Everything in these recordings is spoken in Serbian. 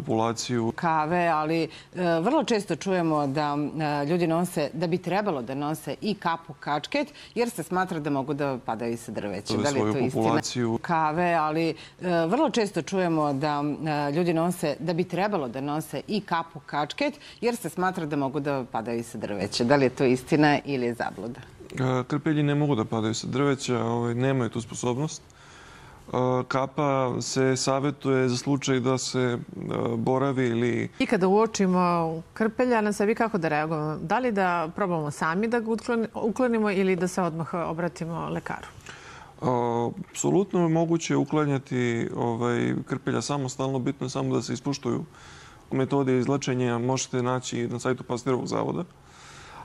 populaciju kave, ali vrlo često čujemo da ljudi nose, da bi trebalo da nose i kapu kačket, jer se smatra da mogu da padaju i sa drveća. Da li je to istina? Kave, ali vrlo često čujemo da ljudi nose, da bi trebalo da nose i kapu kačket, jer se smatra da mogu da padaju i sa drveća. Da li je to istina ili je zabluda? Krpelji ne mogu da padaju sa drveća, nemaju tu sposobnost. Kapa se savjetuje za slučaj da se boravi ili... I kada uočimo krpelja na sebi, kako da reagujemo? Da li da probamo sami da ga uklonimo ili da se odmah obratimo lekaru? Apsolutno je moguće uklanjati krpelja samostalno, bitno je samo da se ispoštuju metode izlečenja. Možete naći na sajtu Pastirovog zavoda.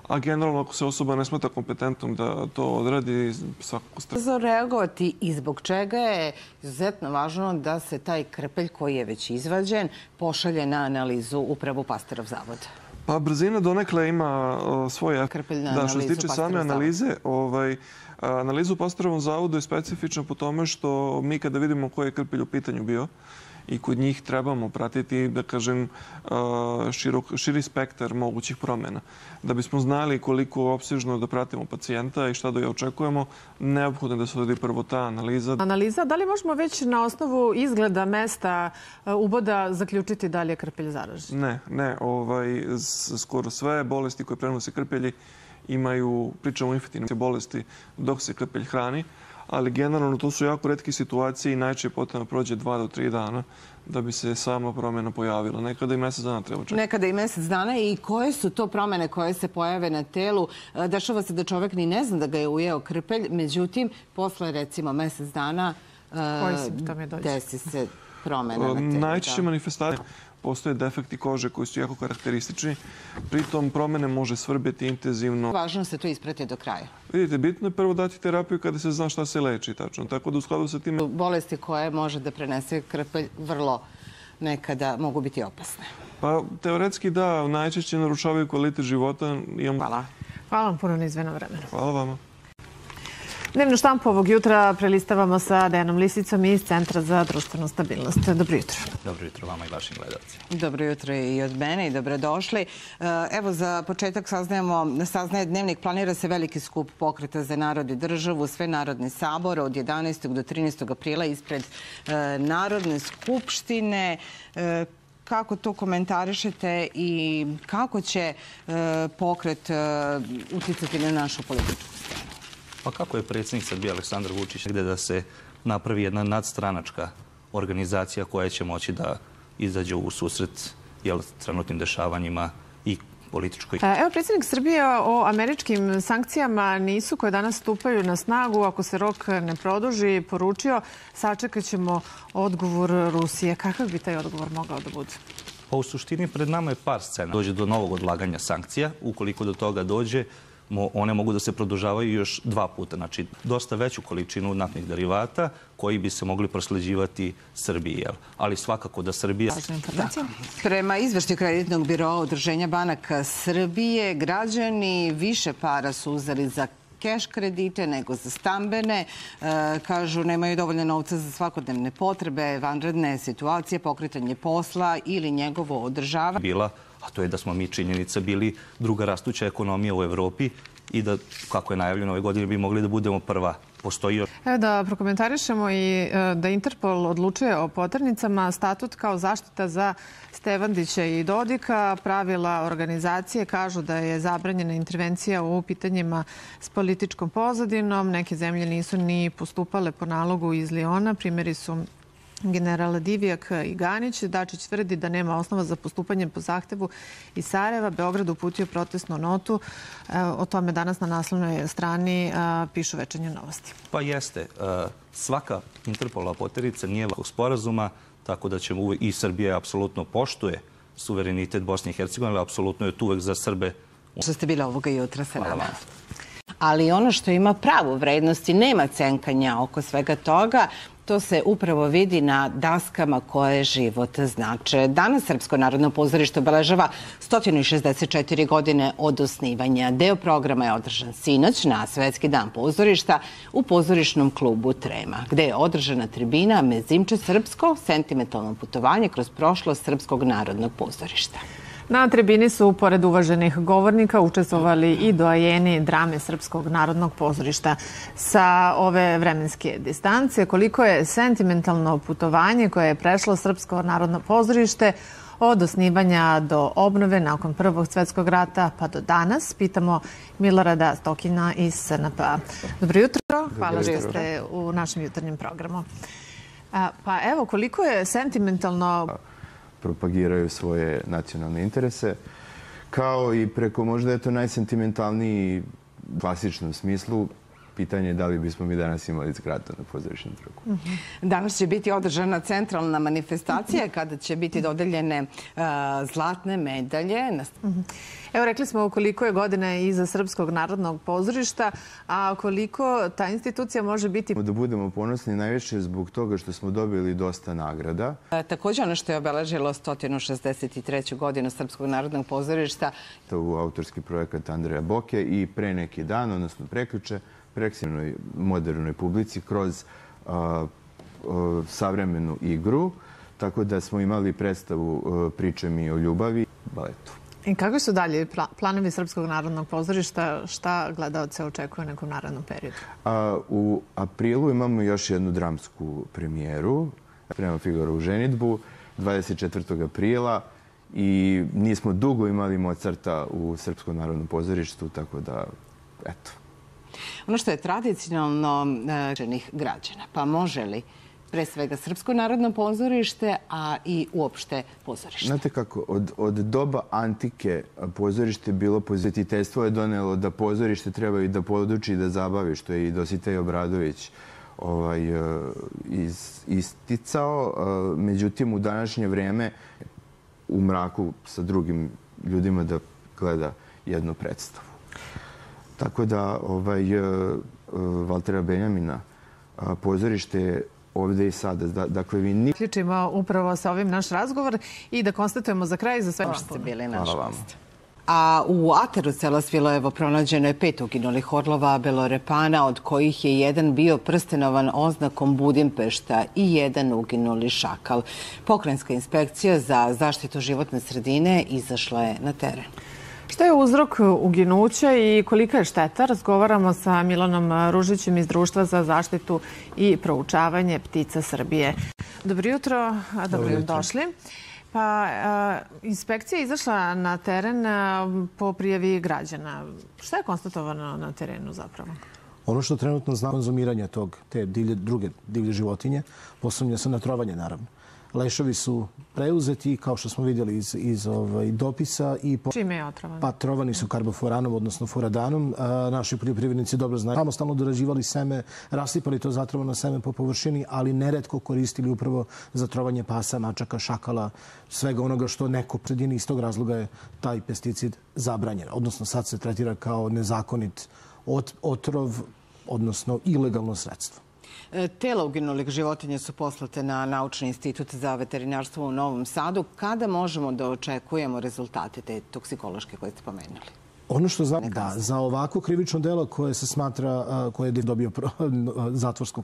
A generalno, ako se osoba ne smatra kompetentnom da to odradi, svakako ste... Brzo reagovati i zbog čega je izuzetno važno da se taj krpelj koji je već izvađen pošalje na analizu upravo Pastirov zavod? Pa brzina donekle ima svoje... Krpelj na analizu Što se tiče same analize, analiza u Pastirovom zavodu je specifična po tome što mi kada vidimo koji je krpelj u pitanju bio, i kod njih trebamo pratiti, da kažem, širi spektar mogućih promjena. Da bismo znali koliko opsežno da pratimo pacijenta i šta da je očekujemo, neophodno je da se odredi prvo ta analiza. Analiza, da li možemo već na osnovu izgleda mesta uboda zaključiti da li je krpelj zaražen? Ne. Skoro sve bolesti koje prenose krpelji imaju, pričamo o infektivnim bolesti dok se krpelj hrani, ali generalno to su jako retke situacije i najčešće potrebno prođe 2 do 3 dana da bi se sama promjena pojavila. Nekada i mjesec dana treba čekati. Nekada i mjesec dana. I koje su to promjene koje se pojave na telu? Dešava se da čovjek ni ne zna da ga je ujeo krpelj, međutim, posle recimo mjesec dana desi se promjena na telu. Najčešće manifestacije postoje defekti kože koji su jako karakteristični. Pritom promjene može svrbjeti intenzivno. Važno se to isprati do kraja. Vidite, bitno je prvo dati terapiju kada se zna šta se leči tačno. Tako da u skladu sa tim... Bolesti koje može da prenese krpelj vrlo nekada mogu biti opasne. Pa teoretski da, najčešće narušavaju kvalitet života. Hvala. Hvala vam puno na izvenom vremenu. Hvala vama. Dnevnu štampu ovog jutra prelistavamo sa Dejanom Lisicom iz Centra za društvenu stabilnost. Dobro jutro. Dobro jutro vama i vašim gledalcima. Dobro jutro i od mene i dobrodošli. Evo, za početak saznaje Dnevnik, planira se veliki skup Pokreta za narod i državu, sve narodne sabore od 11. do 13. aprila ispred Narodne skupštine. Kako to komentarišete i kako će pokret uticati na našu političku scenu? Pa kako je predsjednik Srbije Aleksandar Vučić gdje da se napravi jedna nadstranačka organizacija koja će moći da izađe u susret trenutnim dešavanjima i političkoj... Evo, predsjednik Srbije o američkim sankcijama nisu koje danas stupaju na snagu. Ako se rok ne produži, poručio, sačekat ćemo odgovor Rusije. Kakav bi taj odgovor mogao da bude? Pa u suštini pred nama je par scena. Dođe do novog odlaganja sankcija. Ukoliko do toga dođe, one mogu da se produžavaju još 2 puta. Znači, dosta veću količinu naftnih derivata koji bi se mogli prosleđivati Srbiji. Ali svakako da Srbija... Prema izveštaju Kreditnog biroa Udruženja banaka Srbije, građani više para su uzeli za keš kredite nego za stambene. Kažu, nemaju dovoljno novca za svakodnevne potrebe, vanredne situacije, pokretanje posla ili njegovo održavanje. A to je da smo mi činjenica bili druga rastuća ekonomija u Evropi i da, kako je najavljeno ove godine, bi mogli da budemo prva. Evo da prokomentarišemo i da Interpol odlučuje o poternicama, statut kao zaštita za Stevandića i Dodika. Pravila organizacije kažu da je zabranjena intervencija u pitanjima s političkom pozadinom. Neke zemlje nisu ni postupale po nalogu iz Liona. Primjeri su generala Divjak i Ganić. Dačić tvrdi da nema osnova za postupanje po zahtevu iz Sarajeva. Beograd uputio protestnu notu. O tome danas na naslovnoj strani pišu Večernje novosti. Pa jeste. Svaka Interpolova poternica nije sporazuma, tako da ćemo i Srbija apsolutno poštuje suverenitet Bosne i Hercegovine, ali apsolutno je tu uvek za Srbe. Što ste bili ovoga jutra sa nama. ali ono što ima pravu vrednost i nema cenkanja oko svega toga, to se upravo vidi na daskama koje život znače. Danas Srpsko narodno pozorište obeležava 164 godine od osnivanja. Deo programa je održan sinoć na Svetski dan pozorišta u pozorišnom klubu Trema, gde je održana tribina Mezimče srpsko sentimentalno putovanje kroz prošlost Srpskog narodnog pozorišta. Na tribini su, pored uvaženih govornika, učestvovali i doajeni drame Srpskog narodnog pozorišta. Sa ove vremenske distance, koliko je sentimentalno putovanje koje je prešlo Srpsko narodno pozorište od osnivanja do obnove nakon Prvog svjetskog rata pa do danas, pitamo Milorada Stokina iz SNP-a. Dobro jutro, hvala što ste u našem jutarnjem programu. Pa evo, koliko je sentimentalno propagiraju svoje nacionalne interese, kao i preko možda je to najsentimentalniji u klasičnom smislu. Pitanje je da li bismo mi danas imali zgradu na pozorišnom trgu. Danas će biti održana centralna manifestacija kada će biti dodeljene zlatne medalje. Evo, rekli smo koliko je godina iza Srpskog narodnog pozorišta, a koliko ta institucija može biti... Da budemo ponosni najviše zbog toga što smo dobili dosta nagrada. Također ono što je obeležilo 163. godinu Srpskog narodnog pozorišta. To je autorski projekat Andreja Boke i pre neki dan, odnosno prekjuče, preksivnoj modernoj publici kroz savremenu igru. Tako da smo imali predstavu Priče mi o ljubavi, baletu. I kakvi su dalje planovi Srpskog narodnog pozorišta? Šta gledaoce očekuje u nekom narednom periodu? U aprilu imamo još jednu dramsku premijeru. Spremamo Figaro u ženidbu 24. aprila i nismo dugo imali Mozarta u Srpskom narodnom pozorištu, tako da, eto. Ono što je tradicionalno građana, pa može li pre svega Srpsko narodno pozorište, a i uopšte pozorište? Znate kako, od doba antike pozorište bilo pozitiviteljstvo je donelo da pozorište treba i da poduči i da zabavi, što je i Dositej Obradović isticao. Međutim, u današnje vrijeme u mraku sa drugim ljudima da gleda jednu predstavu. Tako da Valtera Benjamina pozorište je ovdje i sada. Dakle, vi Ključimo upravo sa ovim naš razgovor i da konstatujemo za kraj za sve što ste bili naš gost. A u Ateru Sela Svilojevo pronađeno je 5 uginulih orlova belorepana, od kojih je jedan bio prstenovan oznakom Budimpešta i jedan uginuli šakal. Pokrajinska inspekcija za zaštitu životne sredine izašla je na teren. Šta je uzrok uginuća i kolika je šteta? Razgovaramo sa Milanom Ružićem iz Društva za zaštitu i proučavanje ptica Srbije. Dobro jutro, dobro došli. Pa, inspekcija je izašla na teren po prijavi građana. Šta je konstatovano na terenu zapravo? Ono što trenutno znamo, konzumiranje te druge divlje životinje, posebno se na trovanje, naravno. Leševi su preuzeti, kao što smo vidjeli iz dopisa. Čime je otrovani? Pa trovani su karbofuranom, odnosno furadanom. Naši poljoprivrednici dobro znaju. Samostalno dorađivali seme, rasipali to zatrovano seme po površini, ali neretko koristili upravo za trovanje pasa, mačaka, šakala, svega onoga što neko sredini. Iz tog razloga je taj pesticid zabranjen. Odnosno sad se tretira kao nezakonit otrov, odnosno ilegalno sredstvo. Tela uginulih životinja su poslate na Naučni institut za veterinarstvo u Novom Sadu. Kada možemo da očekujemo rezultate te toksikološke koje ste pomenuli? Ono što znam da za ovako krivično delo koje se smatra, koje je dobio zatvorsku